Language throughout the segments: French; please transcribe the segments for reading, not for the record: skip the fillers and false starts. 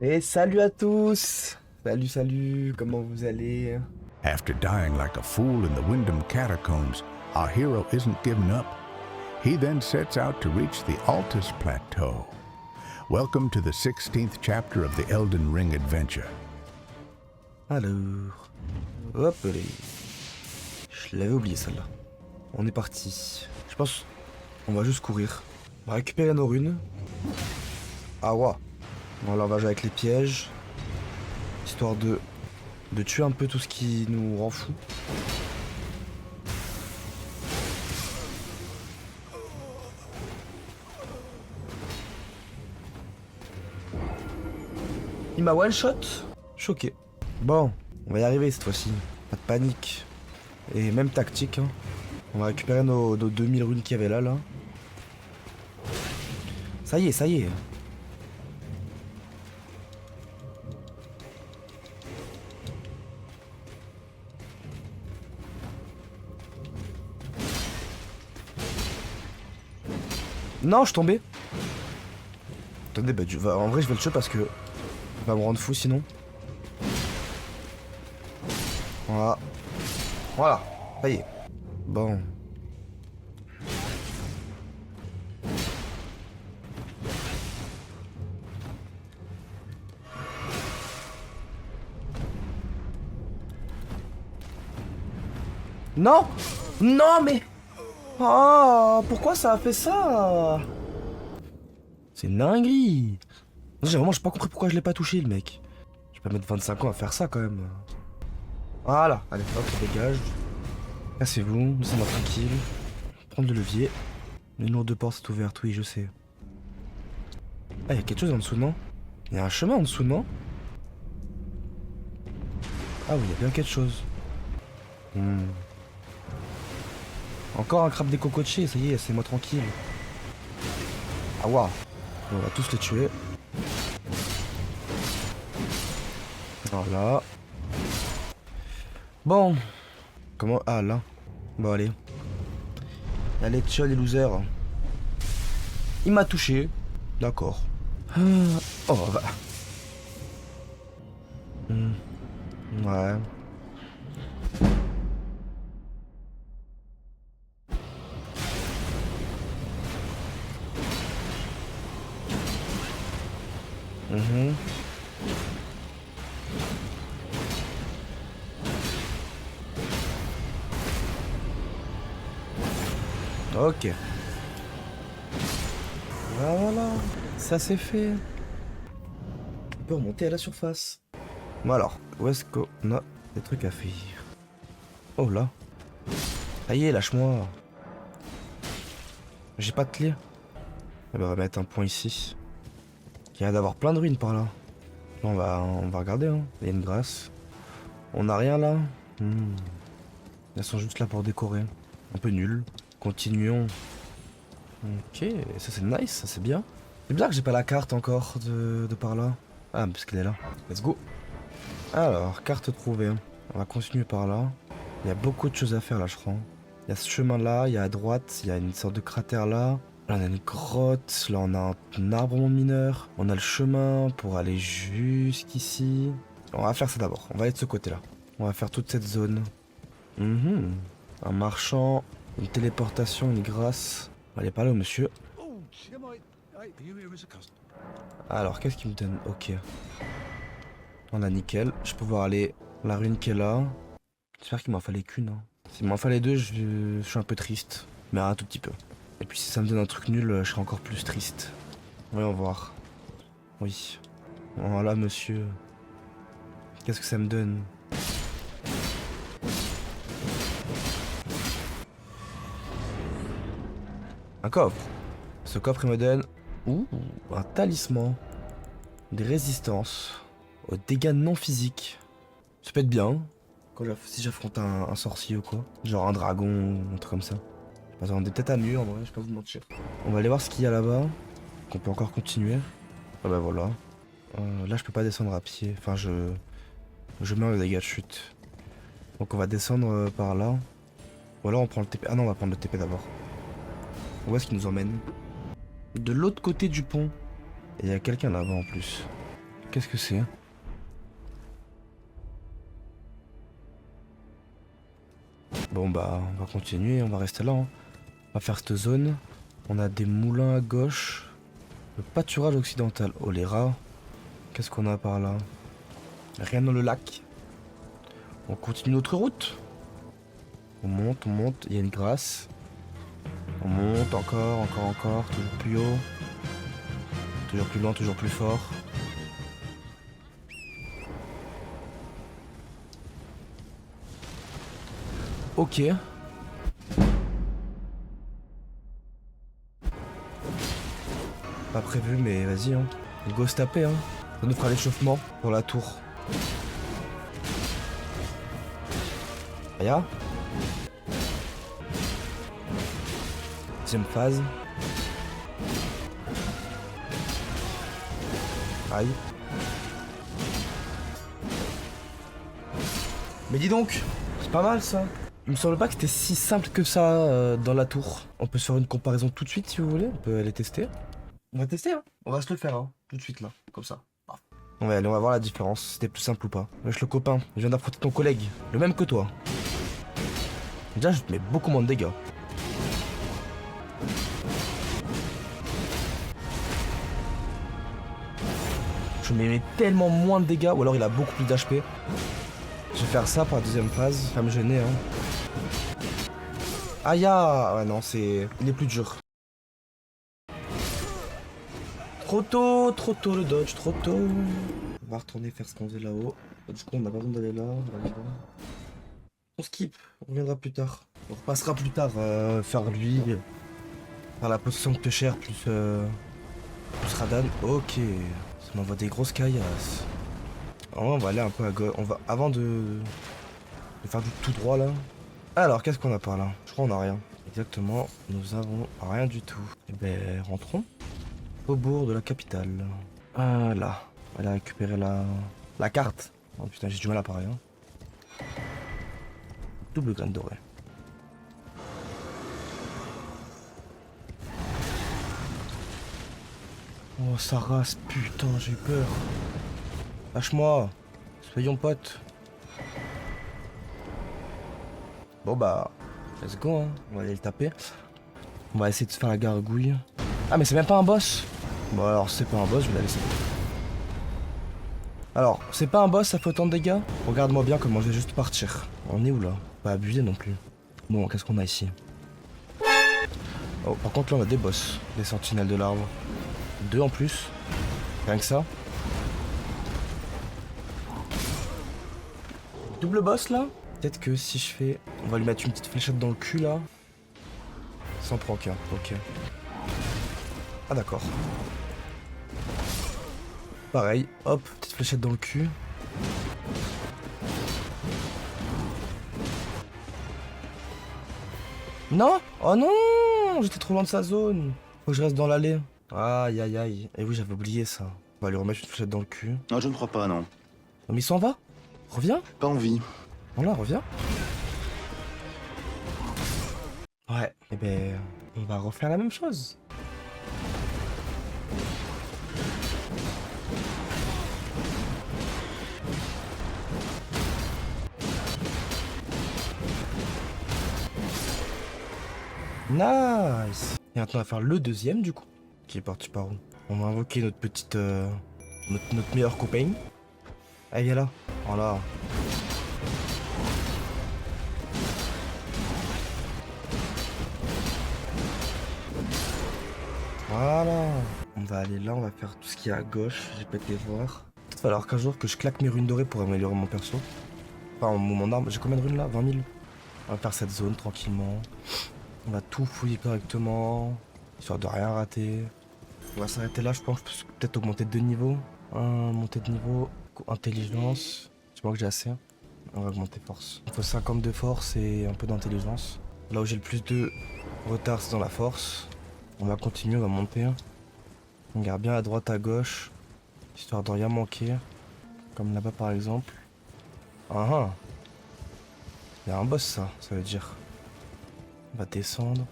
Et salut à tous. Salut, comment vous allez? After dying like a fool in the Wyndham Catacombs, our hero isn't given up. He then sets out to reach the Altus Plateau. Welcome to the 16th chapter of the Elden Ring adventure. Alors, hop là. Je l'avais oublié celle-là. On est parti. Je pense on va juste courir. On va récupérer nos runes. Ah ouais. Voilà, on va jouer avec les pièges. Histoire de tuer un peu tout ce qui nous rend fou. Il m'a one shot. Choqué. Bon, on va y arriver cette fois-ci. Pas de panique. Et même tactique. Hein. On va récupérer nos 2000 runes qu'il y avait là. Ça y est. Non, je suis tombé. Attendez, bah, en vrai, je vais le tuer parce que... Il va me rendre fou sinon. Voilà, ça y est. Bon. Non! Non, mais... Oh, pourquoi ça a fait ça? C'est une dinguerie. J'ai pas compris pourquoi je l'ai pas touché, le mec. Je vais pas mettre 25 ans à faire ça, quand même. Voilà, allez, hop, ça dégage. Cassez-vous, laissez-moi tranquille. Prendre le levier. Une lourde porte est ouverte, oui, je sais. Ah, il y a quelque chose en dessous, non? Il y a un chemin en dessous, non? Ah oui, il y a bien quelque chose. Encore un crabe des cocotiers, ça y est, laissez-moi tranquille. Ah waouh. On va tous les tuer. Voilà. Bon. Comment... Ah là. Bon allez. Allez, ciao les losers. Il m'a touché. D'accord. Oh bah. Ouais. Ok. Voilà, ça c'est fait. On peut remonter à la surface. Bon alors, où est-ce qu'on a des trucs à faire? Oh là. Ça y est, lâche-moi. J'ai pas de clé. Eh ben, on va mettre un point ici. Il y a d'avoir plein de ruines par là. On va regarder, hein. Il y a une grâce. On n'a rien là. Elles sont juste là pour décorer. Un peu nul. Continuons. Ok, ça c'est nice, ça c'est bien. C'est bizarre que j'ai pas la carte encore de par là. Ah, parce qu'elle est là. Let's go. Alors, carte trouvée. On va continuer par là. Il y a beaucoup de choses à faire là, je crois. Il y a ce chemin là, il y a à droite, il y a une sorte de cratère là. Là, on a une grotte, là, on a un arbre mineur. On a le chemin pour aller jusqu'ici. On va faire ça d'abord. On va aller de ce côté-là. On va faire toute cette zone. Un marchand, une téléportation, une grâce. On va aller parler au monsieur. Alors, qu'est-ce qu'il me donne? Ok. On a nickel. Je peux pouvoir aller la rune qui est là. J'espère qu'il m'en fallait qu'une. Hein. S'il m'en fallait deux, je suis un peu triste. Mais un tout petit peu. Et puis si ça me donne un truc nul, je serai encore plus triste. Voyons voir. Oui. Voilà, monsieur. Qu'est-ce que ça me donne? Un coffre. Ce coffre, il me donne... Ouh, un talisman. Des résistances aux dégâts non physiques. Ça peut être bien. Si j'affronte un sorcier ou quoi. Genre un dragon ou un truc comme ça. On est peut-être à mieux en vrai, je vais pas vous mentir. On va aller voir ce qu'il y a là-bas. Qu'on peut encore continuer. Ah bah voilà. Là je peux pas descendre à pied. Enfin je meurs les dégâts de chute. Donc on va descendre par là. Ou alors on prend le TP. Ah non, on va prendre le TP d'abord. Où est-ce qu'il nous emmène? De l'autre côté du pont. Et il y a quelqu'un là-bas en plus. Qu'est-ce que c'est? Bon bah on va continuer, on va rester là. Hein. On va faire cette zone. On a des moulins à gauche. Le pâturage occidental. Oh les rats. Qu'est-ce qu'on a par là? Rien dans le lac. On continue notre route. On monte, il y a une grâce. On monte encore, toujours plus haut. Toujours plus loin, toujours plus fort. Ok. Pas prévu, mais vas-y, hein. Go se taper, hein. Ça nous fera l'échauffement pour la tour. Aya. Deuxième phase. Aïe. Mais dis donc, c'est pas mal ça. Il me semble pas que c'était si simple que ça dans la tour. On peut se faire une comparaison tout de suite si vous voulez. On peut aller tester. On va tester, hein. On va se le faire, hein. Tout de suite là, comme ça. Ouais, allez, on va voir la différence. Si c'était plus simple ou pas. Wesh le copain, je viens d'affronter ton collègue. Le même que toi. Déjà, je te mets beaucoup moins de dégâts. Je me mets tellement moins de dégâts, ou alors il a beaucoup plus d'HP. Je vais faire ça pour la deuxième phase. Ça va me gêner, hein. Aïe, ouais, non, c'est... Il est plus dur. Trop tôt le dodge, trop tôt. On va retourner faire ce qu'on faisait là-haut. Du coup, on n'a pas besoin d'aller là. On skip, on reviendra plus tard. On repassera plus tard faire lui. Faire la position de pêcheur plus Radan. Ok, ça m'envoie des grosses caillasses. On va aller un peu à gauche. On va avant de faire du tout droit là. Alors, qu'est-ce qu'on a par là? Je crois qu'on a rien. Exactement, nous avons rien du tout. Eh ben, rentrons. Faubourg de la capitale. Voilà. On va aller récupérer la carte. Oh putain, j'ai du mal à parler. Hein. Double graine dorée. Oh, ça rase, putain, j'ai eu peur. Lâche-moi. Soyons potes. Bon bah, let's go, hein. On va aller le taper. On va essayer de se faire la gargouille. Ah, mais c'est même pas un boss. Bon, alors, c'est pas un boss, je vais la laisser. Alors, c'est pas un boss, ça fait autant de dégâts? Regarde-moi bien comment je vais juste partir. On est où là? Pas abuser non plus. Bon, qu'est-ce qu'on a ici? Oh, par contre, là, on a des boss. Des sentinelles de l'arbre. 2 en plus. Rien que ça. Double boss là? Peut-être que si je fais... On va lui mettre une petite fléchette dans le cul là. Sans proc, hein. Ok. Ah d'accord. Pareil, hop, petite fléchette dans le cul. Non? Oh non! J'étais trop loin de sa zone. Faut que je reste dans l'allée. Aïe aïe aïe. Et oui, j'avais oublié ça. On va lui remettre une fléchette dans le cul. Non, je ne crois pas, non. Non mais il s'en va. Reviens. Pas envie. Voilà, reviens. Ouais, et ben, on va refaire la même chose. Nice. Et maintenant on va faire le deuxième du coup. Qui est parti par où? On va invoquer notre petite... notre meilleur copain. Allez, viens là. Voilà. Voilà. On va aller là, on va faire tout ce qui est à gauche. J'ai pas été voir. Il va falloir qu'un jour que je claque mes runes dorées pour améliorer mon perso. Enfin, mon arme. J'ai combien de runes là? 20 000. On va faire cette zone tranquillement. On va tout fouiller correctement. Histoire de rien rater. On va s'arrêter là, je pense. Je peux peut-être augmenter de 2 niveaux. Montée de niveau. Intelligence. Je pense que j'ai assez. On va augmenter force. Il faut 50 de force et un peu d'intelligence. Là où j'ai le plus de retard, c'est dans la force. On va continuer, on va monter. On regarde bien à droite, à gauche. Histoire de rien manquer. Comme là-bas par exemple. Ah ah. Il y a un boss ça veut dire. On va descendre.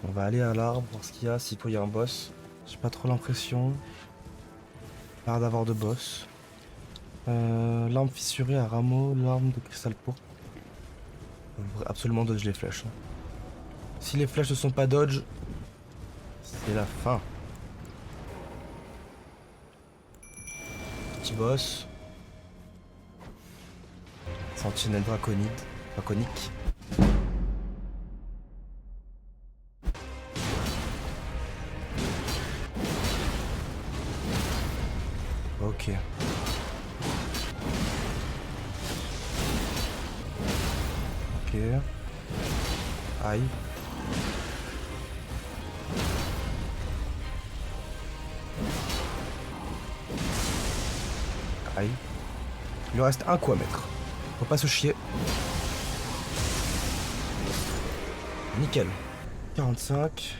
On va aller à l'arbre, voir ce qu'il y a, s'il faut y a un boss. J'ai pas trop l'impression. Pas d'avoir de boss. L'arme fissurée à rameau, l'arme de cristal pourpre. Absolument dodge les flèches. Hein. Si les flèches ne sont pas dodge, c'est la fin. Petit boss. Sentinelle draconique. Ok. Ok. Aïe. Aïe. Il lui reste un coup à mettre. Faut pas se chier. Nickel. 45.